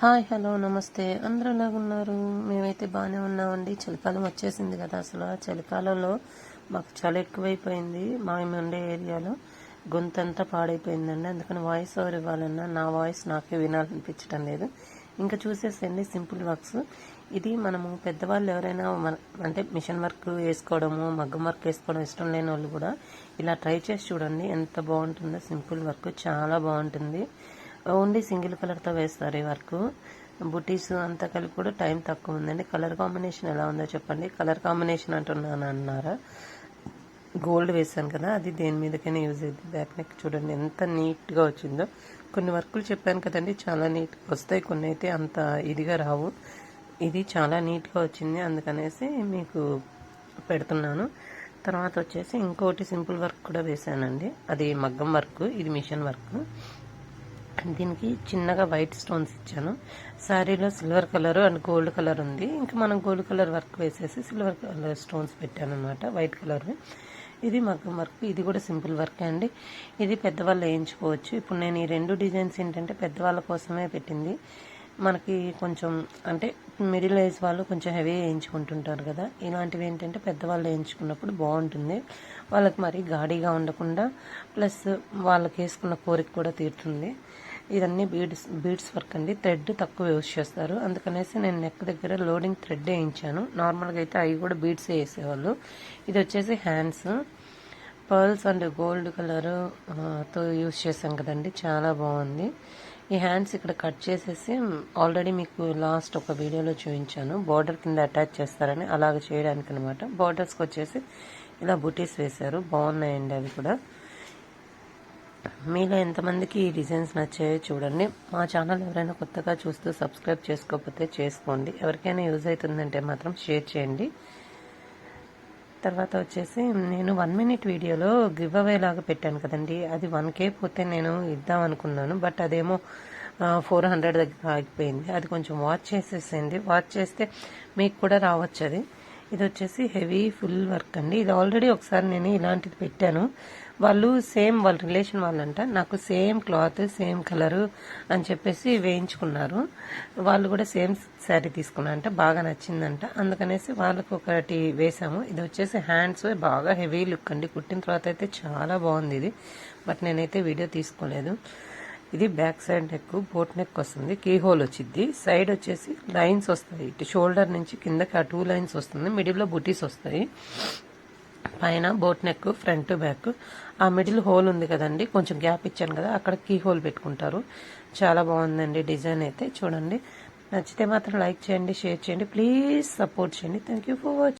Hi hello నమస్తే అందరూ ఎలాగున్నారు? మేమైతే బాగానే ఉన్నామండి. చలికాలం వచ్చేసింది కదా. అసలు ఆ చలికాలంలో మాకు చలి ఎక్కువైపోయింది. మేము ఉండే ఏరియాలో గొంతంతా పాడైపోయిందండి. అందుకని వాయిస్ ఓవర్ ఇవ్వాలన్నా నా వాయిస్ నాకే వినాలనిపించడం లేదు. ఇంకా చూసేసండి సింపుల్ వర్క్స్. ఇది మనము పెద్దవాళ్ళు ఎవరైనా అంటే మిషన్ వర్క్ వేసుకోవడము, మగ్గం వర్క్ వేసుకోవడం ఇష్టం లేని వాళ్ళు కూడా ఇలా ట్రై చేసి చూడండి. ఎంత బాగుంటుందో. సింపుల్ వర్క్ చాలా బాగుంటుంది. ఓన్లీ సింగిల్ కలర్తో వేస్తారు ఈ వర్క్. బుటీస్ అంతా కలిపి కూడా టైం తక్కువ ఉందండి. కలర్ కాంబినేషన్ ఎలా ఉందో చెప్పండి. కలర్ కాంబినేషన్ అంటున్నాను అన్నారా? గోల్డ్ వేసాను కదా, అది దేని మీదకైనా యూజ్ అయ్యింది. బ్యాక్ నెక్ చూడండి ఎంత నీట్గా వచ్చిందో. కొన్ని వర్కులు చెప్పాను కదండి, చాలా నీట్గా వస్తాయి. కొన్ని అయితే అంత ఇదిగా రావు. ఇది చాలా నీట్గా వచ్చింది, అందుకనేసి మీకు పెడుతున్నాను. తర్వాత వచ్చేసి ఇంకోటి సింపుల్ వర్క్ కూడా వేసానండి. అది మగ్గం వర్క్, ఇది మిషన్ వర్క్. దీనికి చిన్నగా వైట్ స్టోన్స్ ఇచ్చాను. శారీలో silver colour and gold colour ఉంది. ఇంకా మనం గోల్డ్ కలర్ వర్క్ వేసేసి సిల్వర్ కలర్ స్టోన్స్ పెట్టాను అనమాట, వైట్ కలర్. ఇది మగ్గం వర్క్. ఇది కూడా సింపుల్ వర్క్ అండి. ఇది పెద్దవాళ్ళు వేయించుకోవచ్చు. ఇప్పుడు నేను ఈ రెండు డిజైన్స్ ఏంటంటే పెద్దవాళ్ళ కోసమే పెట్టింది. మనకి కొంచెం అంటే మిడిల్ ఏజ్ వాళ్ళు కొంచెం హెవీ వేయించుకుంటుంటారు కదా. ఇలాంటివి ఏంటంటే పెద్దవాళ్ళు వేయించుకున్నప్పుడు బాగుంటుంది. వాళ్ళకి మరీ గాడిగా ఉండకుండా ప్లస్ వాళ్ళకి వేసుకున్న కోరిక కూడా తీరుతుంది. ఇదన్నీ బీడ్స్ వర్క్ అండి. థ్రెడ్ తక్కువ యూజ్ చేస్తారు, అందుకనేసి నేను నెక్ దగ్గర లోడింగ్ థ్రెడ్ వేయించాను. నార్మల్గా అయితే అవి కూడా బీడ్స్ వేసేవాళ్ళు. ఇది వచ్చేసి hands pearls and gold colour తో యూజ్ చేసాం కదండి, చాలా బాగుంది. ఈ హ్యాండ్స్ ఇక్కడ కట్ చేసేసి ఆల్రెడీ మీకు లాస్ట్ ఒక వీడియోలో చూపించాను. బార్డర్ కింద అటాచ్ చేస్తారని, అలాగ చేయడానికి అనమాట. బార్డర్స్కి వచ్చేసి ఇలా బుటీస్ వేశారు, బాగున్నాయండి అవి కూడా. మీలో ఎంతమందికి ఈ డిజైన్స్ నచ్చాయో చూడండి. మా ఛానల్ ఎవరైనా కొత్తగా చూస్తూ సబ్స్క్రైబ్ చేసుకోకపోతే చేసుకోండి. ఎవరికైనా యూజ్ అవుతుందంటే మాత్రం షేర్ చేయండి. తర్వాత వచ్చేసి నేను 1 minute వీడియోలో గివ్ అవే లాగా పెట్టాను కదండి, అది 1K పోతే నేను ఇద్దాం అనుకున్నాను. బట్ అదేమో 400 దగ్గర ఆగిపోయింది. అది కొంచెం వాచ్ చేసేసింది. వాచ్ చేస్తే మీకు కూడా రావచ్చు అది. ఇది వచ్చేసి హెవీ ఫుల్ వర్క్ అండి. ఇది ఆల్రెడీ ఒకసారి నేను ఇలాంటిది పెట్టాను. వాళ్ళు సేమ్, వాళ్ళ రిలేషన్ వాళ్ళంట, నాకు సేమ్ క్లాత్ సేమ్ కలరు అని చెప్పేసి వేయించుకున్నారు. వాళ్ళు కూడా సేమ్ శారీ తీసుకున్నారంట, బాగా నచ్చిందంట. అందుకనేసి వాళ్ళకు ఒకటి వేసాము. ఇది వచ్చేసి హ్యాండ్స్, బాగా హెవీ లుక్ అండి. కుట్టిన తర్వాత అయితే చాలా బాగుంది ఇది. బట్ నేనైతే వీడియో తీసుకోలేదు. ఇది back side neck, boat neck వస్తుంది, కీ హోల్ వచ్చింది. సైడ్ వచ్చేసి లైన్స్ వస్తాయి. ఇటు షోల్డర్ నుంచి కిందకి ఆ 2 లైన్స్ వస్తుంది. మిడిల్లో బుటీస్ వస్తాయి. పైన బోట్ నెక్, ఫ్రంట్ బ్యాక్. ఆ మిడిల్ హోల్ ఉంది కదండి, కొంచెం గ్యాప్ ఇచ్చాను కదా, అక్కడ కీ హోల్ పెట్టుకుంటారు. చాలా బాగుందండి డిజైన్ అయితే. చూడండి, నచ్చితే మాత్రం లైక్ చేయండి, షేర్ చేయండి, ప్లీజ్ సపోర్ట్ చేయండి. Thank you for watching.